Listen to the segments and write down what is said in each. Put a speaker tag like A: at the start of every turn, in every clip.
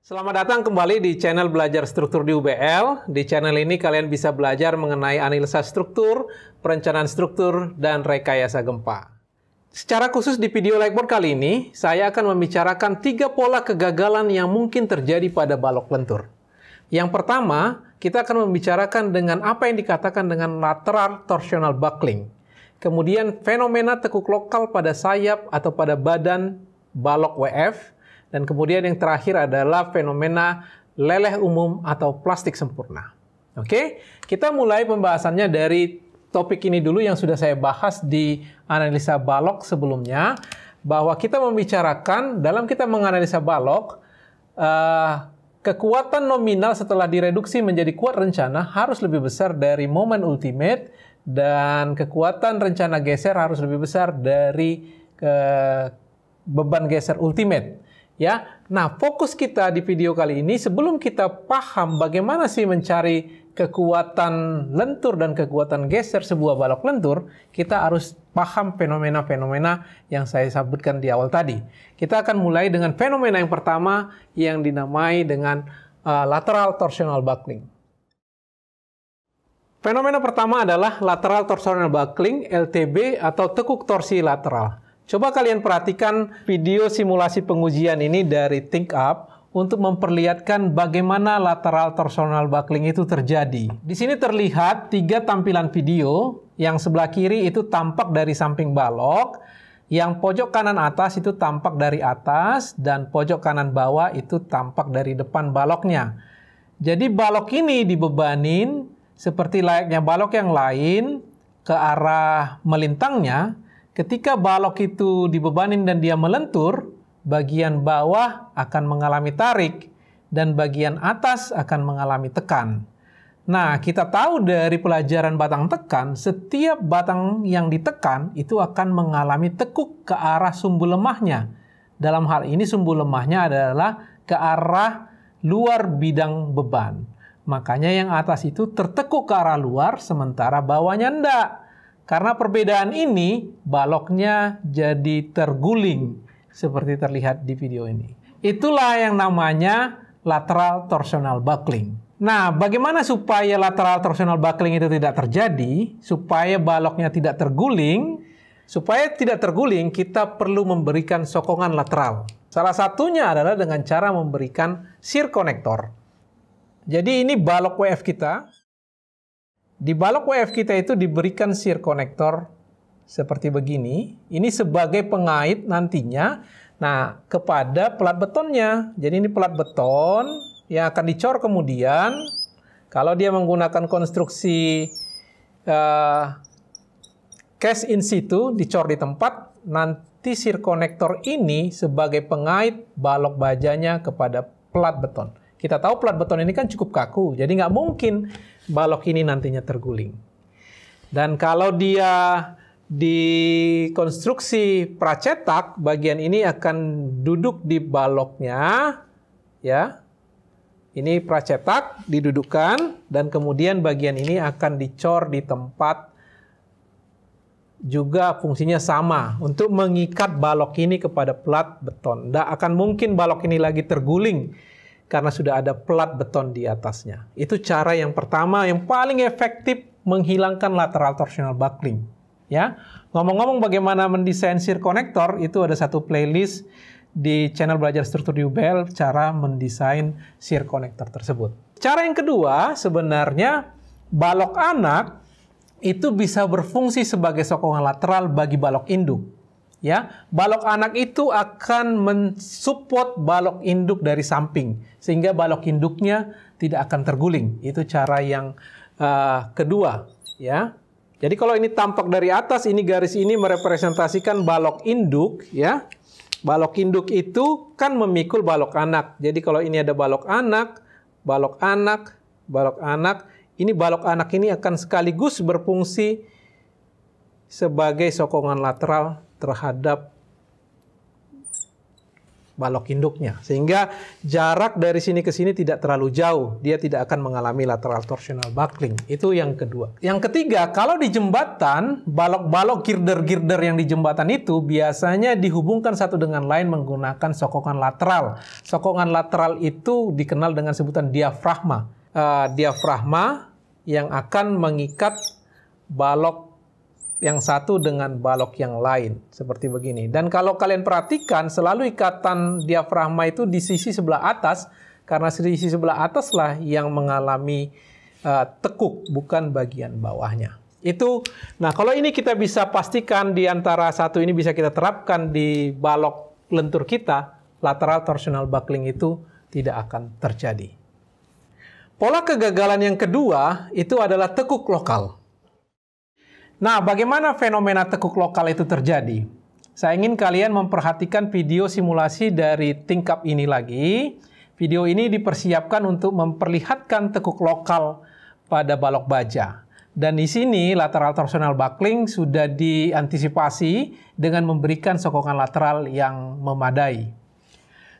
A: Selamat datang kembali di channel Belajar Struktur di UBL. Di channel ini kalian bisa belajar mengenai analisa struktur, perencanaan struktur, dan rekayasa gempa. Secara khusus di video Likeboard kali ini, saya akan membicarakan 3 pola kegagalan yang mungkin terjadi pada balok lentur. Yang pertama, kita akan membicarakan dengan apa yang dikatakan dengan lateral torsional buckling. Kemudian fenomena tekuk lokal pada sayap atau pada badan balok WF. Dan kemudian yang terakhir adalah fenomena leleh umum atau plastik sempurna. Oke, kita mulai pembahasannya dari topik ini dulu yang sudah saya bahas di analisa balok sebelumnya. Bahwa kita membicarakan, dalam kita menganalisa balok, kekuatan nominal setelah direduksi menjadi kuat rencana harus lebih besar dari momen ultimate. Dan kekuatan rencana geser harus lebih besar dari beban geser ultimate. Ya, nah fokus kita di video kali ini sebelum kita paham bagaimana sih mencari kekuatan lentur dan kekuatan geser sebuah balok lentur, kita harus paham fenomena-fenomena yang saya sebutkan di awal tadi. Kita akan mulai dengan fenomena yang pertama yang dinamai dengan lateral torsional buckling. Fenomena pertama adalah lateral torsional buckling, LTB atau tekuk torsi lateral. Coba kalian perhatikan video simulasi pengujian ini dari ThinkUp untuk memperlihatkan bagaimana lateral torsional buckling itu terjadi. Di sini terlihat 3 tampilan video. Yang sebelah kiri itu tampak dari samping balok, yang pojok kanan atas itu tampak dari atas, dan pojok kanan bawah itu tampak dari depan baloknya. Jadi balok ini dibebanin seperti layaknya balok yang lain ke arah melintangnya. Ketika balok itu dibebanin dan dia melentur, bagian bawah akan mengalami tarik dan bagian atas akan mengalami tekan. Nah, kita tahu dari pelajaran batang tekan, setiap batang yang ditekan itu akan mengalami tekuk ke arah sumbu lemahnya. Dalam hal ini sumbu lemahnya adalah ke arah luar bidang beban. Makanya yang atas itu tertekuk ke arah luar, sementara bawahnya enggak. Karena perbedaan ini, baloknya jadi terguling, seperti terlihat di video ini. Itulah yang namanya lateral torsional buckling. Nah, bagaimana supaya lateral torsional buckling itu tidak terjadi, supaya baloknya tidak terguling? Supaya tidak terguling, kita perlu memberikan sokongan lateral. Salah satunya adalah dengan cara memberikan shear connector. Jadi ini balok WF kita. Di balok WF kita itu diberikan shear connector seperti begini. Ini sebagai pengait nantinya kepada pelat betonnya. Jadi ini pelat beton yang akan dicor kemudian. Kalau dia menggunakan konstruksi cast in situ, dicor di tempat, nanti shear connector ini sebagai pengait balok bajanya kepada pelat beton. Kita tahu pelat beton ini kan cukup kaku, jadi nggak mungkin balok ini nantinya terguling. Dan kalau dia dikonstruksi pracetak, bagian ini akan duduk di baloknya, ya. Ini pracetak didudukkan, dan kemudian bagian ini akan dicor di tempat. Juga fungsinya sama untuk mengikat balok ini kepada pelat beton. Nggak akan mungkin balok ini lagi terguling karena sudah ada pelat beton di atasnya. Itu cara yang pertama yang paling efektif menghilangkan lateral torsional buckling. Ya, ngomong-ngomong bagaimana mendesain shear connector, itu ada satu playlist di channel Belajar Struktur di UBL cara mendesain shear connector tersebut. Cara yang kedua, sebenarnya balok anak itu bisa berfungsi sebagai sokongan lateral bagi balok induk. Ya, balok anak itu akan mensupport balok induk dari samping sehingga balok induknya tidak akan terguling. Itu cara yang kedua, ya. Jadi kalau ini tampak dari atas, ini garis ini merepresentasikan balok induk, ya. Balok induk itu kan memikul balok anak. Jadi kalau ini ada balok anak, balok anak, balok anak, ini balok anak ini akan sekaligus berfungsi sebagai sokongan lateral terhadap balok induknya. Sehingga jarak dari sini ke sini tidak terlalu jauh. Dia tidak akan mengalami lateral torsional buckling. Itu yang kedua. Yang ketiga, kalau di jembatan, balok-balok girder-girder yang di jembatan itu biasanya dihubungkan satu dengan lain menggunakan sokongan lateral. Sokongan lateral itu dikenal dengan sebutan diafragma. Diafragma yang akan mengikat balok yang satu dengan balok yang lain, seperti begini. Dan kalau kalian perhatikan, selalu ikatan diafragma itu di sisi sebelah atas, karena sisi sebelah ataslah yang mengalami tekuk, bukan bagian bawahnya. Nah kalau ini kita bisa pastikan di antara satu ini bisa kita terapkan di balok lentur kita, lateral torsional buckling itu tidak akan terjadi. Pola kegagalan yang kedua itu adalah tekuk lokal. Nah, bagaimana fenomena tekuk lokal itu terjadi? Saya ingin kalian memperhatikan video simulasi dari ThinkUp ini lagi. Video ini dipersiapkan untuk memperlihatkan tekuk lokal pada balok baja. Dan di sini lateral torsional buckling sudah diantisipasi dengan memberikan sokongan lateral yang memadai.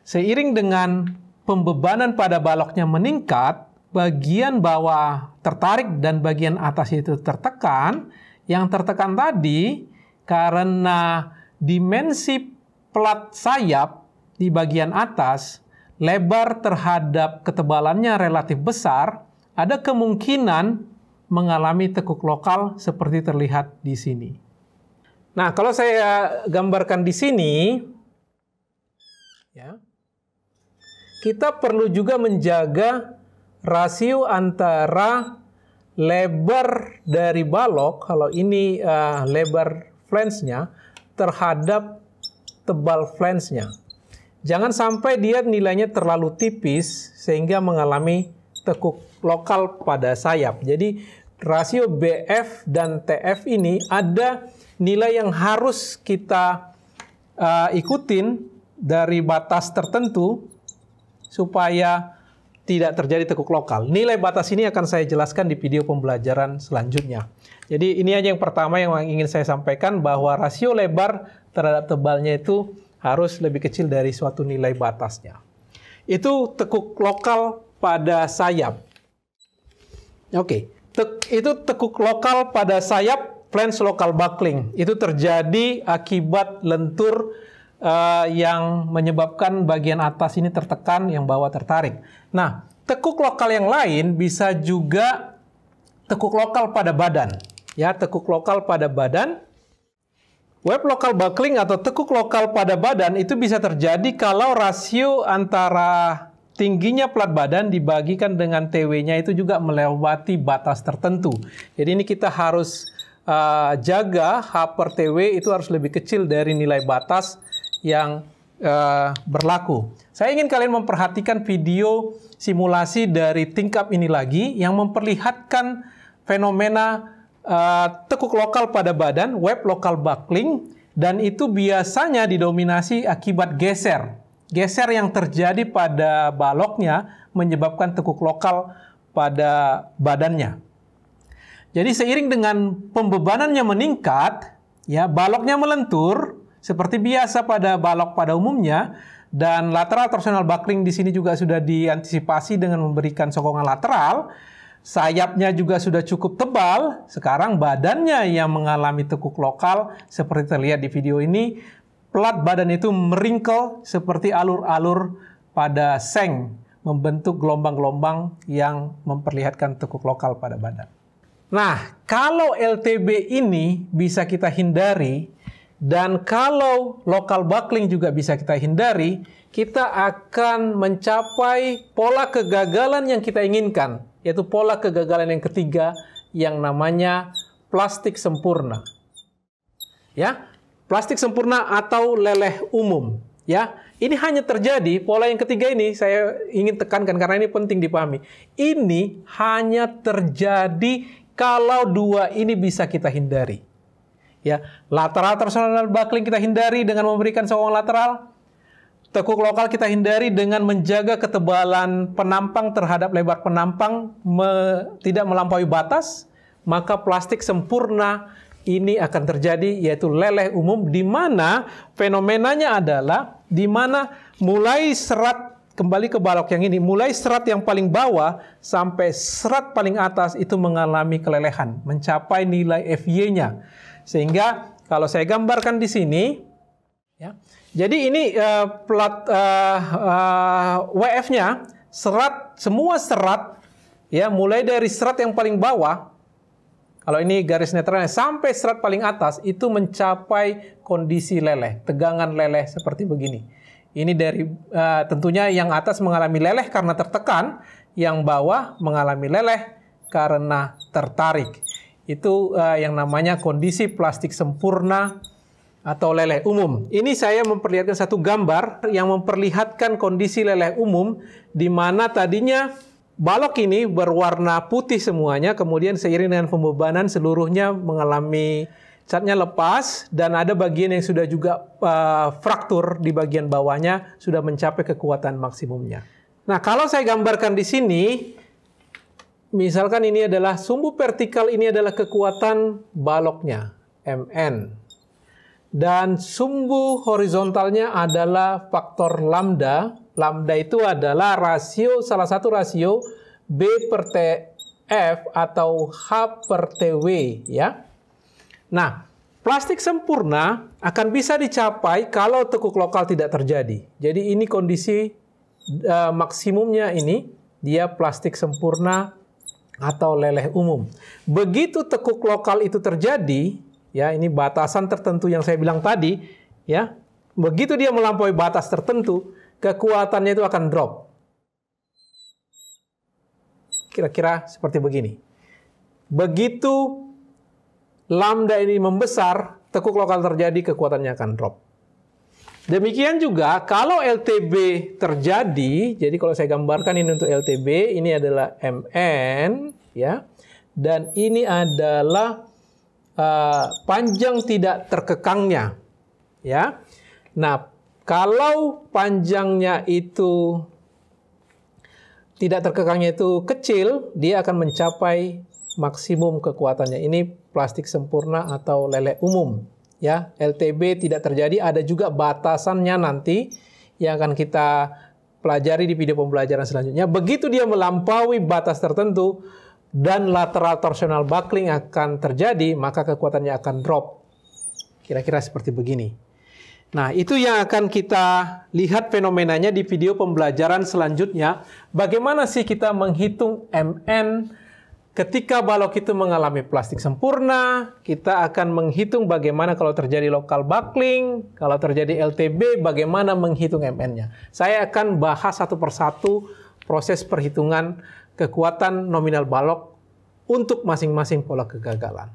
A: Seiring dengan pembebanan pada baloknya meningkat, bagian bawah tertarik dan bagian atas itu tertekan. Yang tertekan tadi karena dimensi plat sayap di bagian atas, lebar terhadap ketebalannya relatif besar, ada kemungkinan mengalami tekuk lokal seperti terlihat di sini. Nah, kalau saya gambarkan di sini, ya, kita perlu juga menjaga rasio antara lebar dari balok, kalau ini lebar flange-nya, terhadap tebal flange-nya. Jangan sampai dia nilainya terlalu tipis sehingga mengalami tekuk lokal pada sayap. Jadi rasio BF dan TF ini ada nilai yang harus kita ikutin dari batas tertentu supaya tidak terjadi tekuk lokal. Nilai batas ini akan saya jelaskan di video pembelajaran selanjutnya. Jadi ini aja yang pertama yang ingin saya sampaikan, bahwa rasio lebar terhadap tebalnya itu harus lebih kecil dari suatu nilai batasnya. Itu tekuk lokal pada sayap. Oke, itu tekuk lokal pada sayap, flange local buckling. Itu terjadi akibat lentur yang menyebabkan bagian atas ini tertekan, yang bawah tertarik. Nah, tekuk lokal yang lain bisa juga tekuk lokal pada badan. Ya, tekuk lokal pada badan. Web local buckling atau tekuk lokal pada badan itu bisa terjadi kalau rasio antara tingginya plat badan dibagikan dengan TW-nya itu juga melewati batas tertentu. Jadi ini kita harus jaga H per TW itu harus lebih kecil dari nilai batas yang berlaku. Saya ingin kalian memperhatikan video simulasi dari ThinkUp ini lagi yang memperlihatkan fenomena tekuk lokal pada badan, web local buckling, dan itu biasanya didominasi akibat geser. Geser yang terjadi pada baloknya menyebabkan tekuk lokal pada badannya. Jadi seiring dengan pembebanannya meningkat, ya, baloknya melentur, seperti biasa pada balok pada umumnya, dan lateral torsional buckling di sini juga sudah diantisipasi dengan memberikan sokongan lateral. Sayapnya juga sudah cukup tebal. Sekarang badannya yang mengalami tekuk lokal seperti terlihat di video ini. Plat badan itu meringkel seperti alur-alur pada seng, membentuk gelombang-gelombang yang memperlihatkan tekuk lokal pada badan. Nah, kalau LTB ini bisa kita hindari, dan kalau local buckling juga bisa kita hindari, kita akan mencapai pola kegagalan yang kita inginkan, yaitu pola kegagalan yang ketiga yang namanya plastik sempurna. Ya, plastik sempurna atau leleh umum. Ya, ini hanya terjadi, pola yang ketiga ini saya ingin tekankan karena ini penting dipahami. Ini hanya terjadi kalau dua ini bisa kita hindari. Ya, lateral torsional buckling kita hindari dengan memberikan sokongan lateral. Tekuk lokal kita hindari dengan menjaga ketebalan penampang terhadap lebar penampang tidak melampaui batas. Maka plastik sempurna ini akan terjadi, yaitu leleh umum, di mana fenomenanya adalah di mana mulai serat kembali ke balok yang ini, mulai serat yang paling bawah sampai serat paling atas itu mengalami kelelehan, mencapai nilai FY-nya. Sehingga kalau saya gambarkan di sini, ya, jadi ini plat WF-nya, semua serat, ya, mulai dari serat yang paling bawah, kalau ini garis netralnya, sampai serat paling atas itu mencapai kondisi leleh, tegangan leleh seperti begini. Ini dari tentunya yang atas mengalami leleh karena tertekan, yang bawah mengalami leleh karena tertarik. Itu yang namanya kondisi plastik sempurna atau leleh umum. Ini saya memperlihatkan satu gambar yang memperlihatkan kondisi leleh umum, di mana tadinya balok ini berwarna putih semuanya, kemudian seiring dengan pembebanan seluruhnya mengalami catnya lepas, dan ada bagian yang sudah juga fraktur di bagian bawahnya, sudah mencapai kekuatan maksimumnya. Nah, kalau saya gambarkan di sini, misalkan ini adalah sumbu vertikal, ini adalah kekuatan baloknya, MN. Dan sumbu horizontalnya adalah faktor lambda. Lambda itu adalah salah satu rasio B per TF atau H per TW, ya. Nah, plastik sempurna akan bisa dicapai kalau tekuk lokal tidak terjadi. Jadi ini kondisi maksimumnya ini, dia plastik sempurna atau leleh umum. Begitu tekuk lokal itu terjadi, ya, ini batasan tertentu yang saya bilang tadi, ya. Begitu dia melampaui batas tertentu, kekuatannya itu akan drop. Kira-kira seperti begini. Begitu lambda ini membesar, tekuk lokal terjadi, kekuatannya akan drop. Demikian juga kalau LTB terjadi, jadi kalau saya gambarkan ini untuk LTB, ini adalah MN, ya, dan ini adalah panjang tidak terkekangnya, ya. Nah, kalau panjangnya itu tidak terkekangnya itu kecil, dia akan mencapai maksimum kekuatannya. Ini plastik sempurna atau leleh umum, ya. LTB tidak terjadi, ada juga batasannya nanti yang akan kita pelajari di video pembelajaran selanjutnya. Begitu dia melampaui batas tertentu dan lateral torsional buckling akan terjadi, maka kekuatannya akan drop. Kira-kira seperti begini. Nah, itu yang akan kita lihat fenomenanya di video pembelajaran selanjutnya. Bagaimana sih kita menghitung MN ketika balok itu mengalami plastik sempurna? Kita akan menghitung bagaimana kalau terjadi local buckling, kalau terjadi LTB, bagaimana menghitung MN-nya. Saya akan bahas satu persatu proses perhitungan kekuatan nominal balok untuk masing-masing pola kegagalan.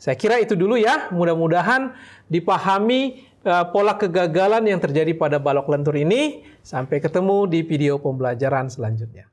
A: Saya kira itu dulu ya, mudah-mudahan dipahami pola kegagalan yang terjadi pada balok lentur ini. Sampai ketemu di video pembelajaran selanjutnya.